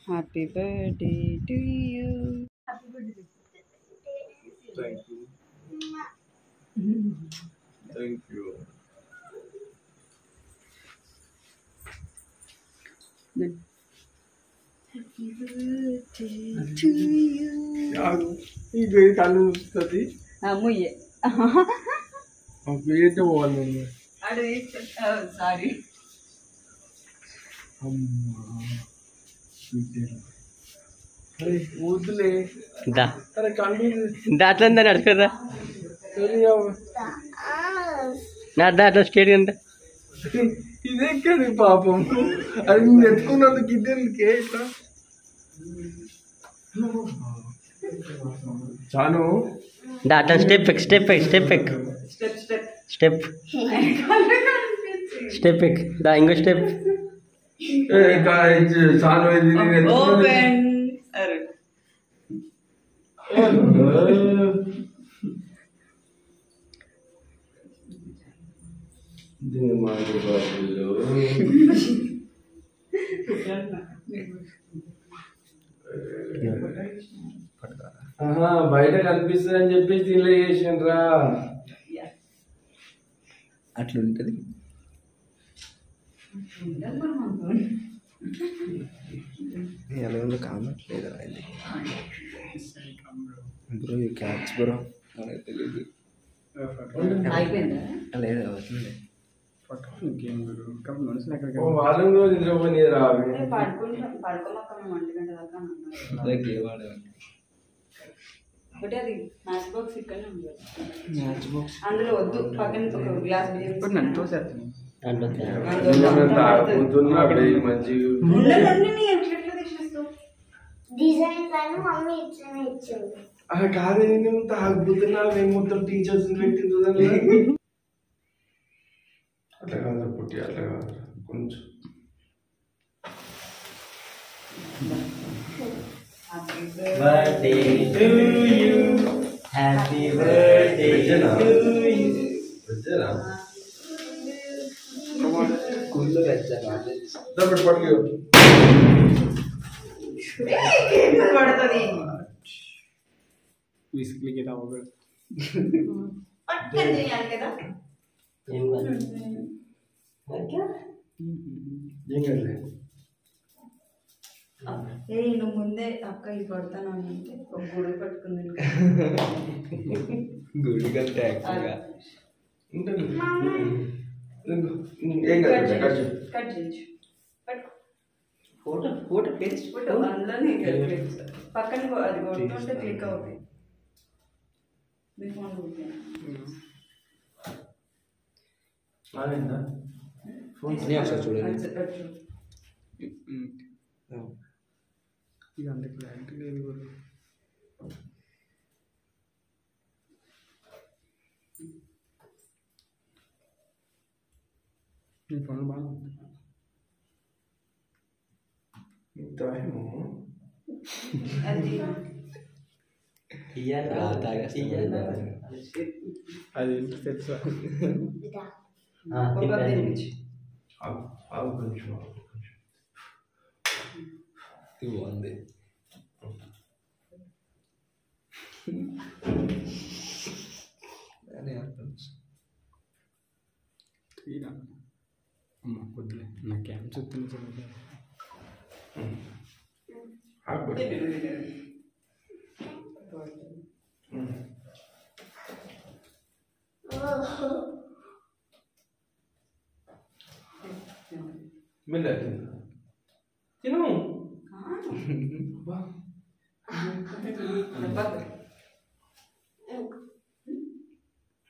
Happy birthday to you. Thank you. Thank you. Happy birthday to you. ఈ పేరు కళ్ళు వస్తుంది అమ్మయ్యే ఆ పేరుతో పోవాలి అడు సారీ అమ్మా వద్దులే అరే కళ్ళు దాంట్లో నడుచుకురా దాంట్లో స్టేట్ అంతా ఇదెక్కడి పాపం అది నేను ఎత్తుకున్నందుకు ఇద్దరికి ఇట్లా చాను దాంట్లో స్టెప్ ఎక్ స్టెప్ ఎక్ స్టెప్ ఎక్ స్టెప్ స్టెప్ ఎక్ దా ఇంకో స్టెప్ చాను ఇది నేను ఓపెన్ అరే బయట కనిపిస్తుంది అని చెప్పేసి దీనిలో చేసిండ్రా అట్లుంటది ఎలా ఉందో కామెంట్ లేదా బ్రో ఈ క్యాచ్ బ్రో మనకు తెలియదు అయిపోయిందా లేదు అవుతుంది వాళ్ళని రోజు నిద్రపోయి రావి పడుకోమక్క 1 గంట దాకా అన్నారు. అదే గేమ్ ఆడేవాడిని ఒకటి అది మ్యాచ్ బాక్స్ ఇక్కడనే ఉంది. మ్యాచ్ బాక్స్ అందులో వద్దు పక్కన ఒక గ్లాస్ బియ్యం తాగుతున్నా అక్కడ మంచిగా కాదు నేను తాగుతున్నా మేము మొత్తం టీచర్స్ పెట్టింది అట్లా కాదు పుట్టి అట్లా కాదు కొంచెం birthday to you happy birthday to you స్కూల్లో వచ్చాను పట్టుకో పడుతుంది విసిక్లికి రావు పట్టుకొని చేయాలి కదా. ఏం కదలే నువ్వు ముందే అక్క ఇది పడతాను అంటే ఒక గుడి పట్టుకుంది గుడి కంటే యాక్చువల్గా ఉంటుంది ఏం కదలే కట్ చేయొచ్చు. ఫోటో ఫోటో పేజ్ ఫోటో అందులోనే పక్కన అది కొట్టుకుంటే క్లిక్ అవుతాయి. మీ ఫోన్ ఒకసారి చూడండి ఇది అంత క్లారిటీ లేదు కూడా నీ ఫోన్ బాగా అది అది తెలుసా కొంచెం ఇది బాగుంది అమ్మ కొద్దిలే నా క్యాన్ చూస్తుంది మెల్ల తిను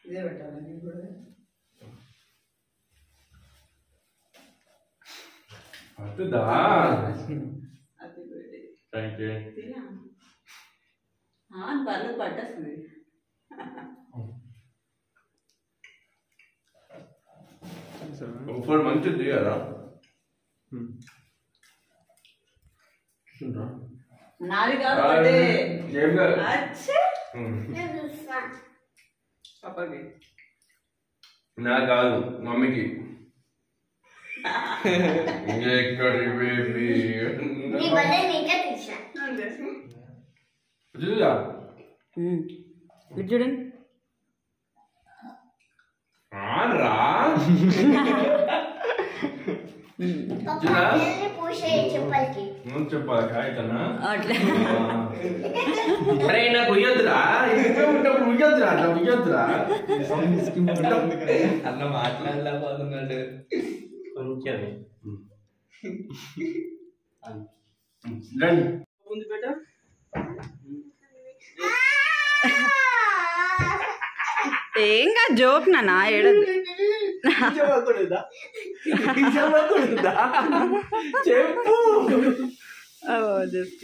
ఇదే పెట్టాలి కూడా అటుదా పర్లేదు పట్టేస్తుంది. ఒకటి మంచిది కదా నాది కాదు పాపకి నా కాదు మమ్మీకి ఎక్కడి బేబీ నీ బర్త్డే నీకే తెలుసా? చూడా ఇది చూడండి. రా పూసే చెప్పాలి చెప్పాలి కాయకన్నా అట్లా అరే నాకు ఉయ్యొద్దురా ఇంట్లో ఉన్నప్పుడు ఉయ్యొద్దురా అట్లా ఉయ్యొద్దురా అన్న మాట్లాడలేకపోతున్నాడు కొంచెం రండి ముందు పెట్ట ఏం కాదు జోక్ నాన్న ఏడదు. చెప్పు జస్ట్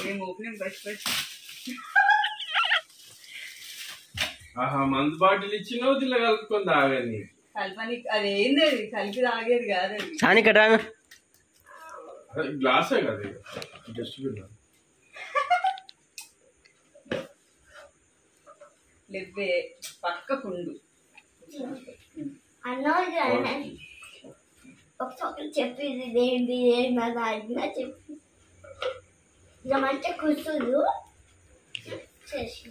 ఏం ఓపెనింగ్ బెస్ట్ బెస్ట్. ఆహా మందు బాటిల్ ఇచ్చినావు తిల్ల కలుపుకొని తాగని కల్పని అదేంది అది కలిపి తాగేది కాదు అది. సాని ఇక్కడ రాను గ్లాసే కదా డస్ట్బిన్ లేవే పక్కకుండు. అన్నోళ్ళు ఒకసారి చెప్పి ఇదేంటి ఏంటన్నా అడిగినా చెప్పి ఇక మంచిగా కూర్చుండు చేసి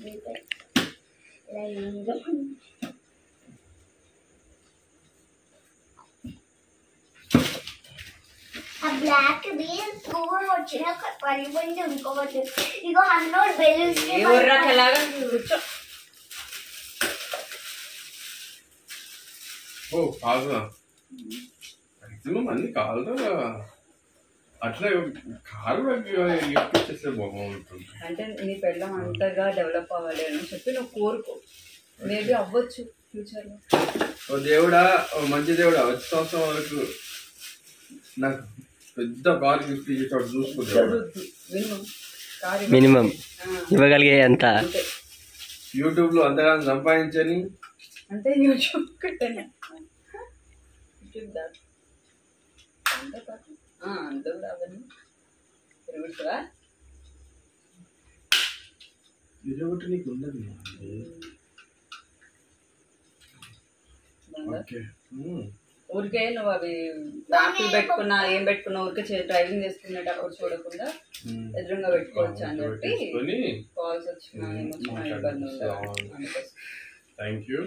ఆ బ్లాక్ ది స్కూల్ వచ్చిన పడిపోయింది ఇంకొకటి ఇగో 100 బెలూన్స్ కూర్చో. ఓ కాదురా మాక్సిమం అన్ని కాదురా అట్లా కారు ఎక్కిచ్చేస్తే బాగుంటుంది. అంటే నీ పెళ్ళం అంతగా డెవలప్ అవ్వాలి అని చెప్పి నువ్వు కోరుకో. మేబీ అవ్వచ్చు ఫ్యూచర్లో. ఓ దేవుడా ఓ మంచి దేవుడా వచ్చే సంవత్సరం వరకు నాకు పెద్ద కార్ గిఫ్ట్ ఇచ్చేటట్టు చూసుకుంటాడు. మినిమం ఇవ్వగలిగే అంత యూట్యూబ్ లో అంతగానో సంపాదించని అంటే యూట్యూబ్ కట్టనే యూట్యూబ్ దాకా అంత కూడా అవన్నీ తిరుగుతుందా ఇదొకటి నీకు ఉండదు. ఓకే ఊరికే నువ్వు అవి యాప్లు పెట్టుకున్నా ఏం పెట్టుకున్నా ఊరికే డ్రైవింగ్ చేసుకునేటప్పుడు చూడకుండా ఎదురుగా పెట్టుకోవచ్చు అని చెప్పి కాల్స్ వచ్చినా ఏమొచ్చినా ఇబ్బంది ఉండదు. Thank you.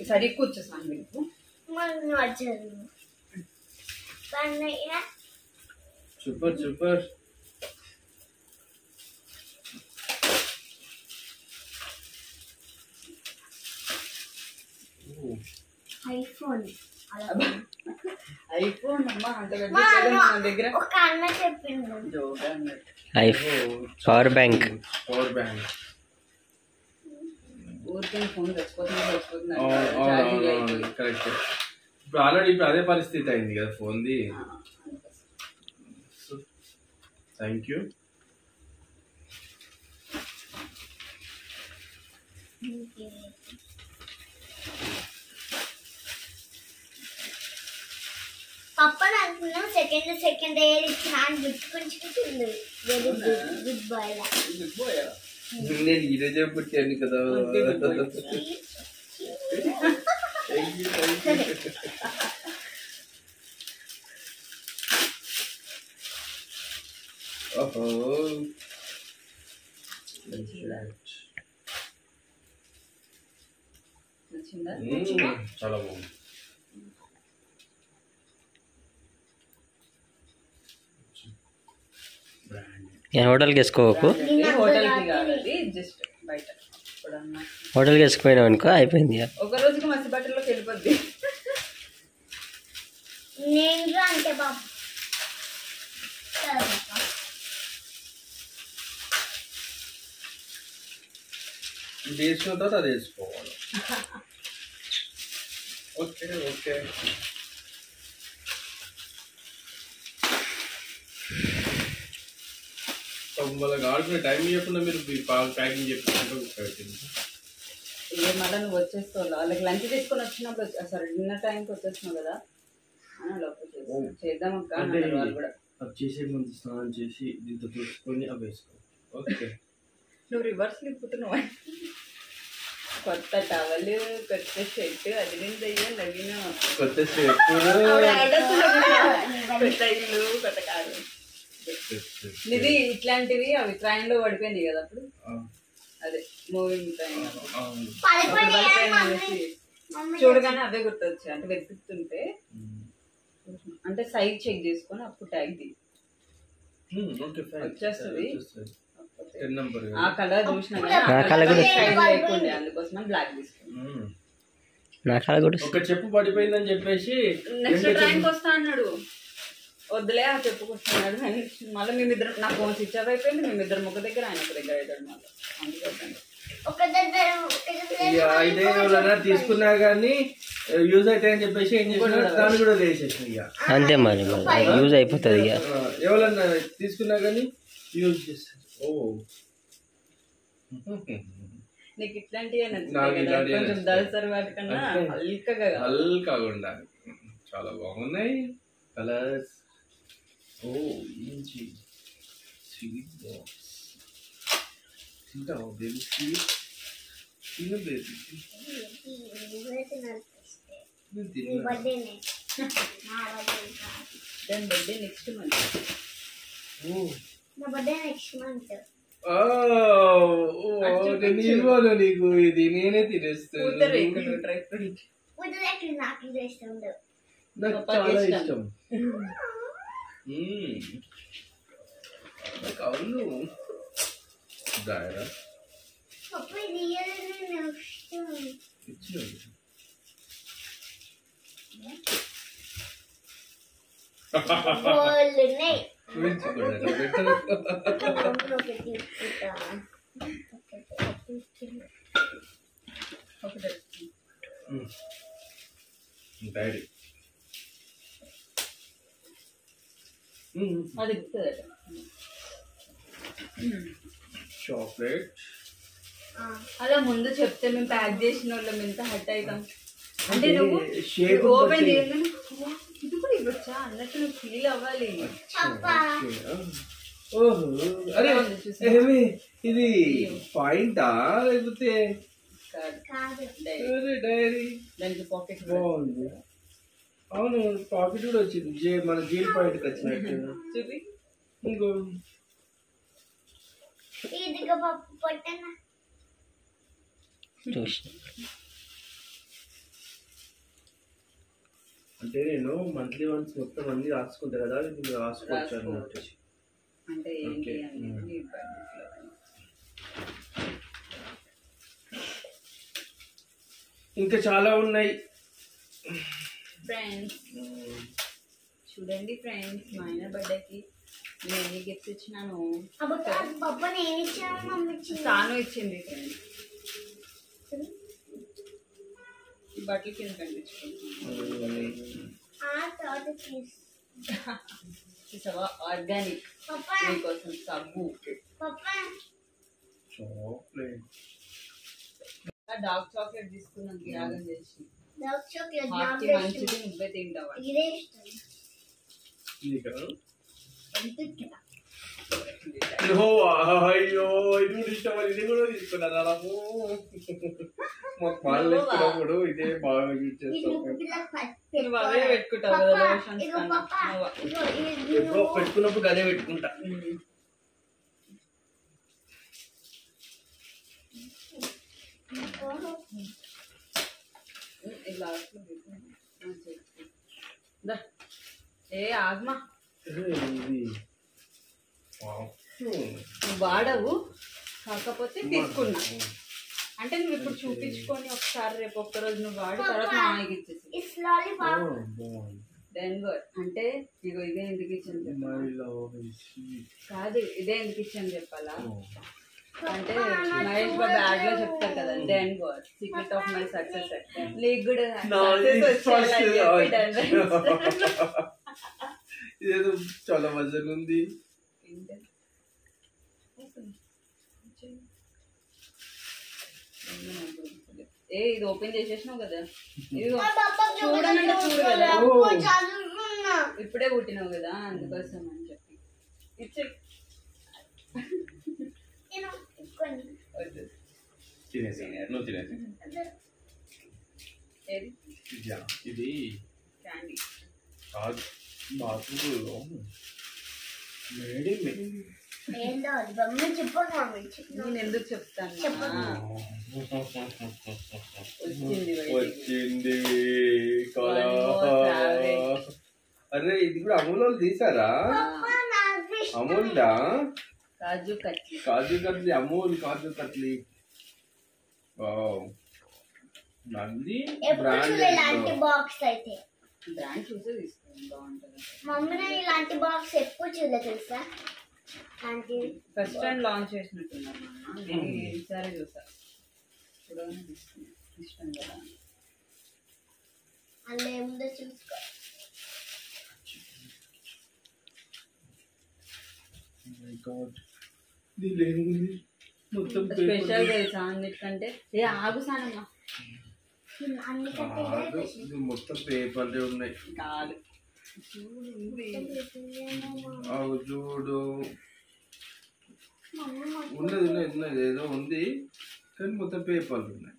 సరే కూర్చోసాను మీకు సూపర్ సూపర్. ఐఫోన్ ఐఫోన్ అమ్మా అంత మన దగ్గర ఒక అన్న చెప్పిండు పవర్ బ్యాంక్ ఊరికే ఫోన్ తెచ్చిపోతుంది. కరెక్ట్. ఇప్పుడు ఆల్రెడీ ఇప్పుడు అదే పరిస్థితి అయింది కదా ఫోన్ది. Thank you. పప్పని అనుకున్నాం సెకండ్ ఇయర్ ఇచ్చిన అని గుర్తుకుంటుంది. వెరీ గుడ్ బాయ్ లా. నేను ఈరోజే పుట్టాను కదా. ఓహో చాలా బాగుంది. హోటల్కి వేసుకోకు. హోటల్కి వేసుకుపోయినావు అనుకో అయిపోయింది. ఒక రోజుకి మసి బట్టల్లోకి వెళ్ళిపోద్ది. నేను అంటే బాబు వేసుకున్న తర్వాత అది వేసుకోవాలి. Okay okay. వాళ్ళకి ఆడుకునే టైం చెప్పకుండా మీరు ప్యాకింగ్ చెప్పుకుంటూ మళ్ళీ నువ్వు వచ్చేస్తావు వాళ్ళకి లంచ్ తీసుకొని వచ్చినప్పుడు సరే డిన్నర్ టైంకి వచ్చేస్తున్నావు కదా అని లోపల చేద్దాం అక్క అంటే అన్నారు వాళ్ళు కూడా. అది చేసే ముందు స్నానం చేసి దీంతో చూసుకొని అవి వేసుకో. ఓకే నువ్వు రివర్స్ నింపుతున్నావు. కొత్త టవల్, కొత్త షర్ట్, అది నేను నగిన కొత్త స్టెప్ కొత్త ఇల్లు, కొత్త కారు. ఇది ఇట్లాంటివి అవి ట్రైన్ లో పడిపోయింది కదా అప్పుడు. అదే మూవింగ్ ట్రైన్ చూడగానే అవే గుర్తొచ్చాయి. అంటే వెతుకుతుంటే అంటే సైజ్ చెక్ చేసుకొని అప్పుడు ట్యాగ్ ది వచ్చేస్తుంది. ఆ కలర్ చూసినా లేకుండే అందుకోసం బ్లాక్ తీసుకున్నాను. నా కాడ కూడా ఒక చెప్పు పడిపోయిందని చెప్పేసి నెక్స్ట్ ట్రైన్కి వస్తా అన్నాడు. వద్దులే ఆ చెప్పుకొస్తున్నాడు. మళ్ళీ మేమిద్దరం నా ఫోన్ స్విచ్ ఆఫ్ అయిపోయింది. మేమిద్దరం ఒక దగ్గర ఆయన ఒక దగ్గర అవుతాడు. మళ్ళీ అందుకోసం తీసుకున్నా కానీ యూజ్ అయితే అని చెప్పేసి ఏం చేసినా దాన్ని కూడా వేసేసాను. ఇక అంతే మరి యూజ్ అయిపోతుంది. ఇక ఎవరన్నా తీసుకున్నా కానీ యూజ్ చేస్తారు. ఓ నీకు ఇట్లాంటివి కొంచెం దళసరి వాటికన్నా హల్కాగా ఉండాలి. చాలా బాగున్నాయి కలర్స్. ఓ ఏంచి స్వీట్ బాక్స్ తింటావు బేబీ? స్వీట్ తిను బేబీ. దాని బర్త్డే నెక్స్ట్ మంత్. నీకు ఇది నేనే తినేస్తాను. నాకు చాలా ఇష్టం. అవును దాయరా డాడీ అది చాక్లెట్ అలా ముందు చెప్తే మేము ప్యాక్ చేసిన వాళ్ళం ఎంత హట్ అవుతాం. అంటే నువ్వు ఓపెన్ చేయగానే ఇది కూడా ఇవ్వచ్చా అన్నట్టు నువ్వు ఫీల్ అవ్వాలి. ఓహో అరే ఇది పాయింటా లేకపోతే డైరీ? దానికి పాకెట్ బాగుంది. అవును పాకెట్ కూడా వచ్చింది. మన జీల్ పాయింట్ వచ్చినట్టు. చూపి ఇంకో చూసి అంటే నేను మంత్లీ వన్స్ మొత్తం అన్ని రాసుకుంటా కదా, మీరు రాసుకోవచ్చు అన్నట్టు. అంటే ఏంటి అనేది ఇంకా చాలా ఉన్నాయి ఫ్రెండ్స్. చూడండి ఫ్రెండ్స్, మా ఆయన బర్త్డేకి నేను ఎన్ని గిఫ్ట్స్ ఇచ్చినాను. తాను ఇచ్చింది ఫ్రెండ్స్. బట్టలు కింద కనిపించుకుంటున్నావా? ఆర్గానిక్ మీకోసం సబ్బు, డార్క్ చాక్లెట్ తీసుకున్నాం త్యాగం చేసి. మంచిది నువ్వే తింటావా? అయ్యో ఇది కూడా ఇష్టం. ఇది కూడా తీసుకున్నారా? మాకు పాలు తీసుకున్నప్పుడు ఇదే బాగా యూజ్ చేస్తాం. పెట్టుకుంటావు కదా పెట్టుకున్నప్పుడు అదే పెట్టుకుంటా. ఏ ఆగమా, నువ్వు వాడవు కాకపోతే తీసుకున్నా అంటే నువ్వు ఇప్పుడు చూపించుకొని ఒకసారి రేపు ఒక్కరోజు నువ్వు వాడు తర్వాత మామయ్యకి ఇచ్చేసి. అంటే ఇగో ఇదే ఎందుకు ఇచ్చాను కాదు, ఇదే ఎందుకు ఇచ్చాను చెప్పాలా అంటే మహేష్ బాబు బ్యాగ్ లో చెప్తారు కదా, then word secret of my success. నీకు కూడా ఇదేదో చాలా మజాగా ఉంది. ఇది ఓపెన్ చేసేసినావు కదా, ఇది మా పాపకి చూడనంటే చూడు కదా, చదువుకున్నా ఇప్పుడే పుట్టినావు కదా అందుకోసం అని చెప్పి ఇచ్చే నేను కొన్ని తినేసి నువ్వు తినేసి. ఏది ఇది క్యాండీ కాదు బాత్రూంలో మేడే ఏందో అది మమ్మీ చెప్పండి మమ్మీ నేను ఎందుకు చెప్తాను చెప్పండి. వచ్చింది అరే ఇది కూడా అమూల్ వాళ్ళు తీసారా? అమూల్దా కాజు కట్లీ, కాజు కట్లీ, అమూల్ కాజు కట్లీ. నంది బ్రాండ్ ఇలాంటి బాక్స్ అయితే బ్రాండ్ చూసే తీసుకోండి బాగుంటుంది. మమ్మీ నేను ఇలాంటి బాక్స్ ఎప్పుడు చూడలే తెలుసా. ఫస్ట్ టైం లాంచ్ చేసినట్టున్నారు నేను ఈసారి చూసా, చూడగానే తీసుకున్నా ఇష్టం కదా. అందులో ఏముందో చూసుకో. మొత్తం స్పెషల్ తెలుసా అన్నిటికంటే. ఏ ఆగు సానమ్మా, ఇది మొత్తం పేపర్లే ఉన్నాయి. కాదు అవి చూడు ఉన్నది ఉన్నది ఉన్నది ఏదో ఉంది కానీ మొత్తం పేపర్లు ఉన్నాయి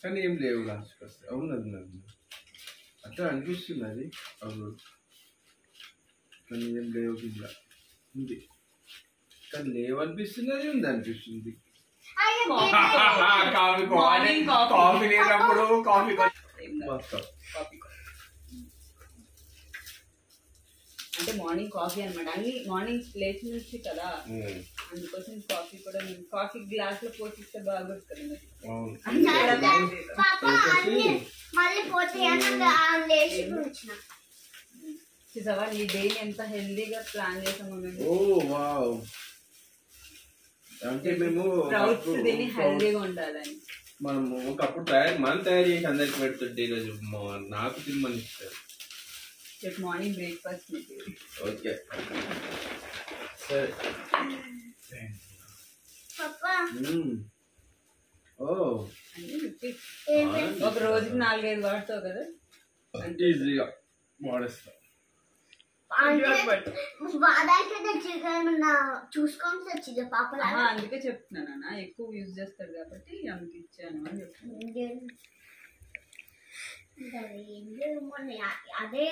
కానీ ఏం లేవు. లాస్ట్కి వస్తే ఉన్నది ఉన్నది అట్లా అనిపిస్తుంది అది. అవి కానీ ఏం లేవు కింద ఉంది కానీ లేవు అనిపిస్తుంది, అది ఉంది అనిపిస్తుంది. కాఫీ లేనప్పుడు కాఫీ అంటే మార్నింగ్ కాఫీ అనమాట. అన్ని మార్నింగ్ లేచి నుంచి కదా, అందుకోసం కాఫీ కూడా కాఫీ గ్లాస్ లో పోసిస్తే బాగుంటుంది కదా. చూసావా నీ డైలీ ఎంత హెల్దీగా ప్లాన్ చేసాము మేము. అంటే మేము తిని హెల్దీగా ఉండాలని మనము ఒకప్పుడు మనం తయారు చేసి అందరికి పెడుతుంటే ఈరోజు నాకు తినమని ఇస్తారు. రేపు మార్నింగ్ బ్రేక్ఫాస్ట్. ఓకే సరే. ఒక రోజుకి 4-5 వాడతావు కదా, ఈజీగా వాడేస్తా. చూసుకోవాల్సి వచ్చింది పాప. అందుకే చెప్తున్నానా ఎక్కువ యూజ్ చేస్తాడు కాబట్టి అందుకు ఇచ్చాను అని చెప్తున్నాను. అదే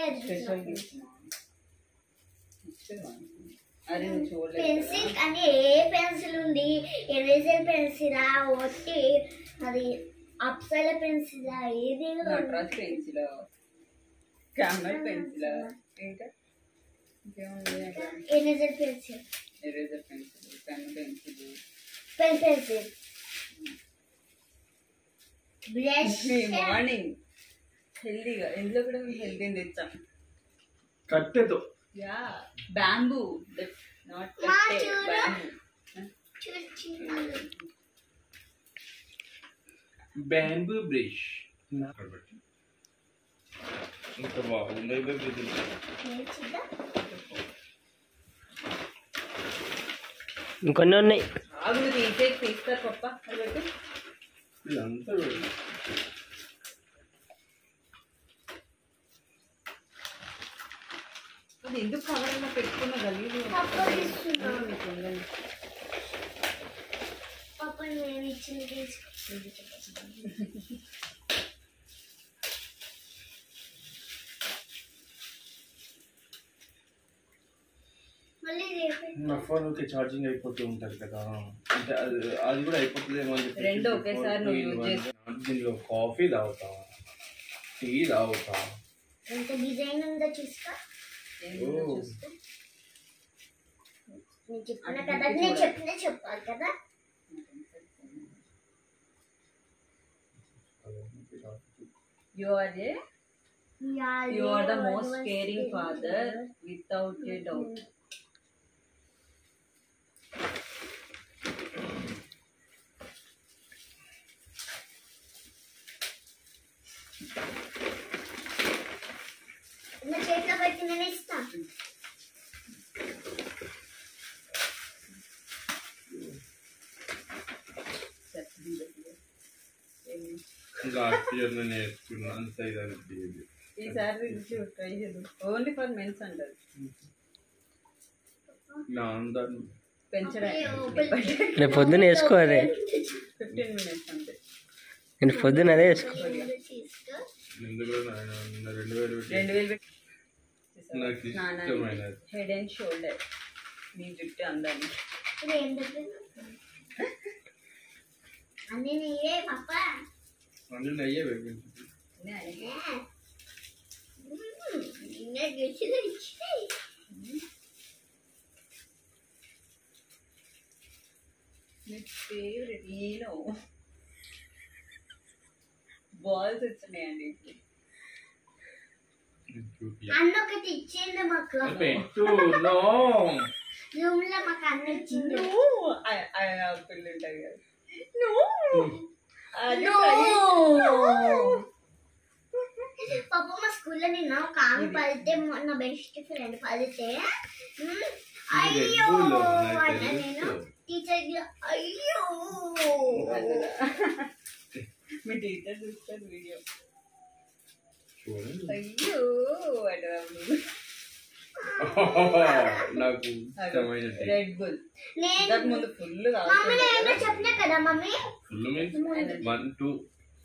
అరే నువ్వు చూడలేదు. పెన్సిల్ అని ఏ పెన్సిల్ ఉంది, ఎరేజర్ పెన్సిలా, ఒట్టి అది అప్సల పెన్సిలా, ఏది నటరాజ్ పెన్సిల్, క్యామెల్ పెన్సిల్, ఇంకా eraser pencil, eraser pencil, pen pencil, pen pencil, brush. Morning హెల్దీగా ఇందులో కూడా మేము హెల్దీ తెచ్చాం. కట్టెతో యా బ్యాంబూ, నాట్ కట్టే, బ్యాంబూ బ్రష్. ఇంకా బాగుంది. ఇంకొన్ని ఉన్నాయి. ఆగులు తీస్తారు పప్ప అది పెట్టి. ఇదంతా అది ఎందుకు కవర్లో పెట్టుకున్న గలీజు. పాప నేను ఇచ్చింది నా ఫోన్కి ఛార్జింగ్ అయిపోతూ ఉంటుంది కదా, అంటే అది కూడా అయిపోతుందేమో అని చెప్పి రెండు ఒకేసారి నువ్వు యూజ్ చేసి దీనిలో కాఫీ తాగుతా, టీ తాగుతా. ఎంత డిజైన్ ఉందో చూసుకో. నేను చెప్పిన కదా, నేను చెప్పిన చెప్పాలి కదా. You are the most caring father without a doubt. నా చేతిలో పెట్టి నేను ఇస్తాను. లాస్ట్ ఇయర్ నేను నేర్చుకున్నా అంత ఇది అనిపించింది. ఈసారి ట్రై చేద్దాం. ఓన్లీ ఫర్ మెన్స్ అంటారు. నా అందరు పెంచడానికి రేపు పొద్దున్న వేసుకోవాలి. 15 minutes అంతే. నేను పొద్దున్న అదే వేసుకో. ఎందుకు 2000 2000 నాకు ఇష్టమైనది. హెడ్ అండ్ షోల్డర్ మీ జుట్టు అందాన్ని అన్నీ నీవే పాపా. అన్నీ నెయ్యే పెట్టింది. ఫేవరెట్ ఈనో బాల్స్ వచ్చినాయండి. అన్న ఒకటి ఇచ్చింది మాకు రూమ్ లో మాకు అన్న ఇచ్చింది. పిల్లి ఉంటాయి కదా. పాప మా స్కూల్లో నిన్న ఒక ఆమె పడితే నా బెస్ట్ ఫ్రెండ్ పడితే అయ్యో అన్న నేను టీచర్ అయ్యో మీ టీచర్ చూస్తారు వీడియో. చూడండి అయ్యో నాకు ఇష్టమైన రెడ్ బుల్ ఇంతకు ముందు ఫుల్ మమ్మీ నేను చెప్పినా కదా మమ్మీ ఫుల్ మీన్స్ 1 2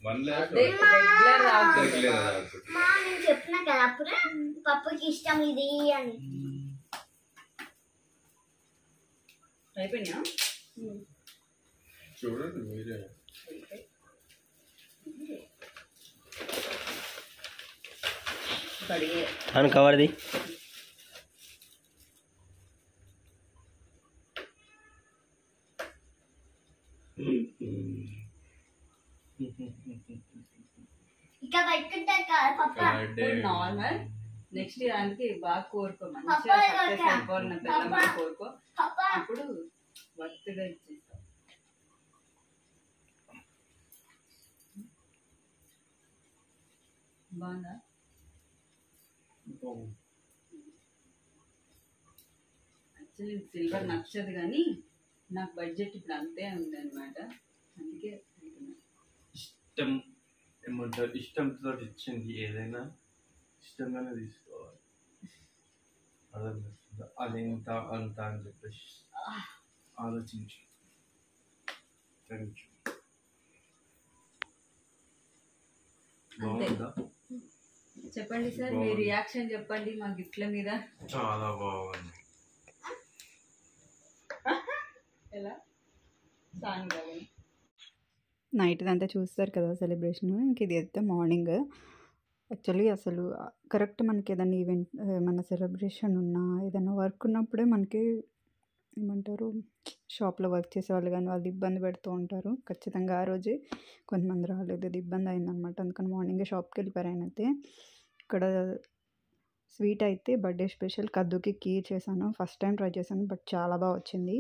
1 లాక్ రెగ్యులర్ రెగ్యులర్ మా నేను చెప్పినా కదా అప్పుడు పప్పుకి ఇష్టం ఇది అని. అయిపోయినా చూడండి మీరే. అని కవర్ది ఇక పెట్టుకుంటారు కదా పప్ప. నార్మల్ నెక్స్ట్ దానికి బాగా కోరుకో, మంచిగా పప్పా సక్సెస్ అయిపోవాలన్న పిల్లలు కోరుకో, పప్ప అప్పుడు వర్త్గా ఇచ్చేస్తాం. బాగుందా? యాక్చువల్లీ సిల్వర్ నచ్చదు కానీ నాకు బడ్జెట్ ఇప్పుడు అంతే ఉంది అనమాట, అందుకే ఇష్టం ఏమంటారు, ఇష్టంతో ఇచ్చింది ఏదైనా ఇష్టంగానే తీసుకోవాలి. అది ఇంత అంత అని చెప్పేసి ఆలోచించి బాగుందా? చెప్పండి సార్, మీ రియాక్షన్ చెప్పండి మా గిఫ్ట్ల మీద. చాలా బాగుంది. ఎలా నైట్ అంతా చూస్తారు కదా సెలబ్రేషన్, ఇంక ఇది అయితే మార్నింగ్. యాక్చువల్లీ అసలు కరెక్ట్ మనకి ఏదైనా ఈవెంట్, ఏమైనా సెలబ్రేషన్ ఉన్నా, ఏదైనా వర్క్ ఉన్నప్పుడే మనకి ఏమంటారు, షాప్లో వర్క్ చేసే వాళ్ళు కానీ వాళ్ళు ఇబ్బంది పెడుతూ ఉంటారు. ఖచ్చితంగా ఆ రోజే కొంతమంది రాలేదు, ఇది ఇబ్బంది అయిందనమాట. అందుకని మార్నింగే షాప్కి వెళ్ళిపోయారు ఆయన అయితే. ఇక్కడ స్వీట్ అయితే బర్త్డే స్పెషల్ కద్దుకి కీర్ చేశాను, ఫస్ట్ టైం ట్రై చేశాను, బట్ చాలా బాగా వచ్చింది.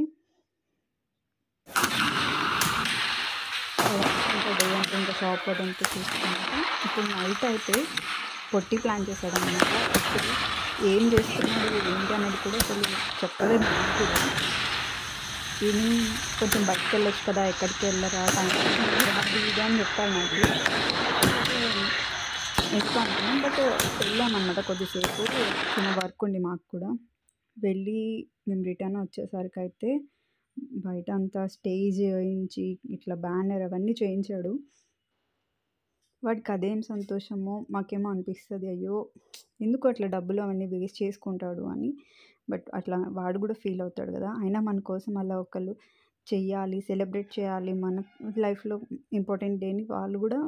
ఇంకా షాప్ అదంతా చూసుకుంటే ఇప్పుడు నైట్ అయితే పొట్టి ప్లాన్ చేశాడు అనమాట. అసలు ఏం చేస్తున్నాడు ఏంటి అనేది కూడా అసలు చెప్పలేదు నాకు కూడా. ఈవినింగ్ కొంచెం బయటకు వెళ్ళొచ్చు కదా, ఎక్కడికి వెళ్ళరా టైం ఇది అని చెప్పాడు నాకు. ఎక్కువ అనుకున్నాం, బట్ వెళ్ళామన్నమాట కొద్దిసేపు. చిన్న వర్క్ ఉండి మాకు కూడా. వెళ్ళి మేము రిటర్న్ వచ్చేసరికి అయితే బయట అంతా స్టేజ్ వేయించి ఇట్లా బ్యానర్ అవన్నీ చేయించాడు. వాడికి అదేం సంతోషమో, మాకేమో అనిపిస్తుంది అయ్యో ఎందుకు అట్లా డబ్బులు అవన్నీ వేస్ట్ చేసుకుంటాడు అని. బట్ అట్లా వాడు కూడా ఫీల్ అవుతాడు కదా. అయినా మన కోసం అలా ఒకళ్ళు చెయ్యాలి, సెలబ్రేట్ చేయాలి, మన లైఫ్లో ఇంపార్టెంట్ డేని వాళ్ళు కూడా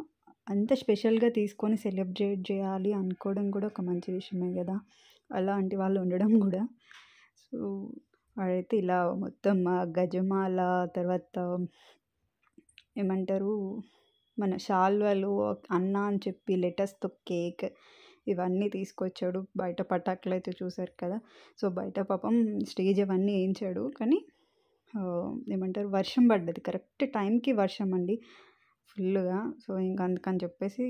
అంత స్పెషల్గా తీసుకొని సెలబ్రేట్ చేయాలి అనుకోవడం కూడా ఒక మంచి విషయమే కదా, అలాంటి వాళ్ళు ఉండడం కూడా. సో వాడైతే ఇలా మొత్తం గజమాల, తర్వాత ఏమంటారు మన శాల్వాలు, అన్న అని చెప్పి లెటర్స్తో కేక్ ఇవన్నీ తీసుకొచ్చాడు. బయట పటాకులు అయితే చూసారు కదా. సో బయట పాపం స్టేజ్ అవన్నీ వేయించాడు, కానీ ఏమంటారు వర్షం పడ్డది, కరెక్ట్ టైంకి వర్షం అండి ఫుల్గా. సో ఇంకా అందుకని చెప్పేసి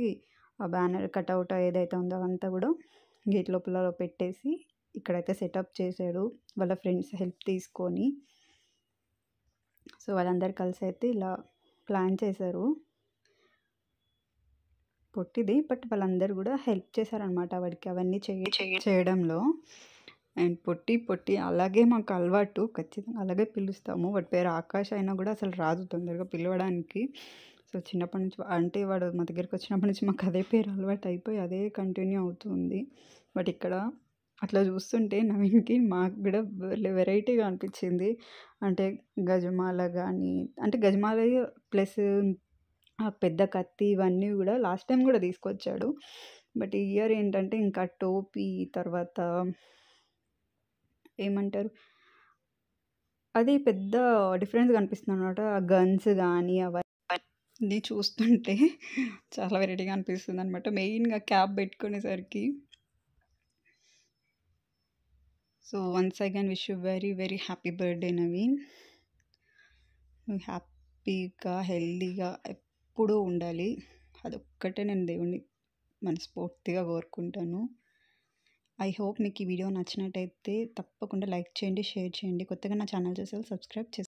ఆ బ్యానర్ కట్అవుట్ ఏదైతే ఉందో అదంతా కూడా గేట్ లోపల పెట్టేసి ఇక్కడైతే సెటప్ చేశాడు వాళ్ళ ఫ్రెండ్స్ హెల్ప్ తీసుకొని. సో వాళ్ళందరూ కలిసి అయితే ఇలా ప్లాన్ చేశారు. పొట్టిది, బట్ వాళ్ళందరూ కూడా హెల్ప్ చేశారనమాట వాడికి అవన్నీ చేయడంలో. అండ్ పొట్టి అలాగే మాకు అలవాటు, ఖచ్చితంగా అలాగే పిలుస్తాము. వాడి పేరు ఆకాష్ అయినా కూడా అసలు రాదు తొందరగా పిలవడానికి. సో చిన్నప్పటి నుంచి అంటే వాడు మా దగ్గరికి వచ్చినప్పటి నుంచి మాకు అదే పేరు అలవాటు అయిపోయి అదే కంటిన్యూ అవుతుంది. బట్ ఇక్కడ అట్లా చూస్తుంటే నవీన్కి మాకు కూడా వెరైటీగా అనిపించింది. అంటే గజమాల కానీ, అంటే గజమాల ప్లస్ ఆ పెద్ద కత్తి ఇవన్నీ కూడా లాస్ట్ టైం కూడా తీసుకొచ్చాడు. బట్ ఈ ఇయర్ ఏంటంటే ఇంకా టోపీ, తర్వాత ఏమంటారు అది పెద్ద డిఫరెన్స్ కనిపిస్తుంది అనమాట. ఆ గన్స్ కానీ అవన్నీ చూస్తుంటే చాలా వెరైటీగా అనిపిస్తుంది అనమాట. మెయిన్గా క్యాప్ పెట్టుకునేసరికి. So once again wish you very very happy birthday Naveen. నువ్వు హ్యాపీగా హెల్దీగా ఎప్పుడూ ఉండాలి, అదొక్కటే నేను దేవుణ్ణి మనస్ఫూర్తిగా కోరుకుంటాను. ఐ హోప్ మీకు ఈ వీడియో నచ్చినట్టయితే తప్పకుండా లైక్ చేయండి, షేర్ చేయండి. కొత్తగా నా ఛానల్ చూసే సబ్స్క్రైబ్ చేసుకోండి.